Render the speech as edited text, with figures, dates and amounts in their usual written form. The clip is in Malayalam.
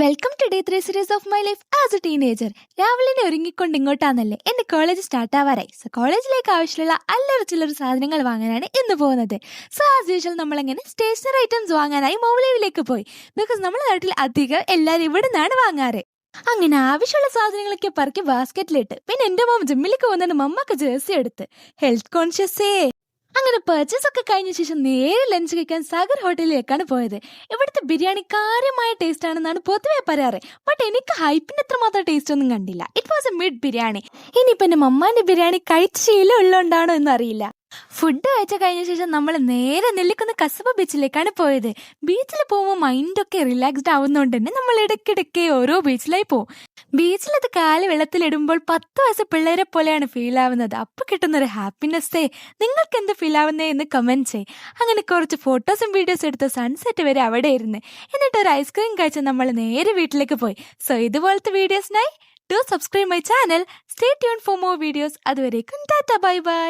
Welcome to day 3 series of my life as a teenager. രാവിലെ ഒരുങ്ങിക്കൊണ്ട് ഇങ്ങോട്ടാന്നല്ലേ എന്റെ കോളേജ് സ്റ്റാർട്ട് ആവാറായി. സോ കോളേജിലേക്ക് ആവശ്യമുള്ള അല്ലറ ചില്ലറ സാധനങ്ങൾ വാങ്ങാനാണ് ഇന്ന് പോകുന്നത്. സോ ആസ് യൂഷ്വൽ നമ്മളെങ്ങനെ സ്റ്റേഷനറി ഐറ്റംസ് വാങ്ങാനായി മൗലവിയിലേക്ക് പോയി. ബിക്കോസ് നമ്മുടെ നാട്ടിൽ അധികം എല്ലാവരും ഇവിടെ നിന്നാണ് വാങ്ങാറ്. അങ്ങനെ ആവശ്യമുള്ള സാധനങ്ങളൊക്കെ പറക്കി ബാസ്ക്കറ്റിലിട്ട് പിന്നെ എന്റെ മോം ജിമ്മിലേക്ക് പോകുന്നതിന് മമ്മക്ക് ജേഴ്സി എടുത്ത് ഹെൽത്ത് കോൺഷ്യസേ. അങ്ങനെ പർച്ചേസ് ഒക്കെ കഴിഞ്ഞ ശേഷം നേരെ ലഞ്ച് കഴിക്കാൻ സാഗർ ഹോട്ടലിലേക്കാണ് പോയത്. ഇവിടുത്തെ ബിരിയാണി കാര്യമായ ടേസ്റ്റ് ആണെന്നാണ് പൊതുവെ പറയാറ്. ബട്ട് എനിക്ക് ഹൈപ്പിന്റെ അത്രമാത്രം ടേസ്റ്റ് ഒന്നും കണ്ടില്ല. It was A mid biryani. ഇനിയിപ്പോ എന്റെ മമ്മാന്റെ ബിരിയാണി കഴിച്ച ശീലം ഉള്ളതുകൊണ്ടാണോ എന്നറിയില്ല. ഫുഡ് കഴിച്ച കഴിഞ്ഞ ശേഷം നമ്മൾ നേരെ നെല്ലിക്കുന്ന് കസബ ബീച്ചിലേക്കാണ് പോയത്. ബീച്ചിൽ പോകുമ്പോൾ മൈൻഡൊക്കെ റിലാക്സ്ഡ് ആവുന്നതുകൊണ്ട് തന്നെ നമ്മൾ ഇടയ്ക്കിടയ്ക്ക് ഓരോ ബീച്ചിലായി പോകും. ബീച്ചിലത് കാല് വെള്ളത്തിലിടുമ്പോൾ 10 വയസ്സ് പിള്ളേരെ പോലെയാണ് ഫീൽ ആവുന്നത്. അപ്പൊ കിട്ടുന്നൊരു ഹാപ്പിനെസ്സേ. നിങ്ങൾക്ക് എന്ത് ഫീൽ ആവുന്നേ എന്ന് കമന്റ് ചെയ്. അങ്ങനെ കുറച്ച് ഫോട്ടോസും വീഡിയോസും എടുത്ത് സൺസെറ്റ് വരെ അവിടെ ഇരുന്ന് എന്നിട്ട് ഒരു ഐസ്ക്രീം കഴിച്ച് നമ്മൾ നേരെ വീട്ടിലേക്ക് പോയി. സോ ഇതുപോലത്തെ വീഡിയോസിനായി do subscribe my channel. Stay tune for more videos. അതുവരേക്കും ടാറ്റ ബൈ ബൈ.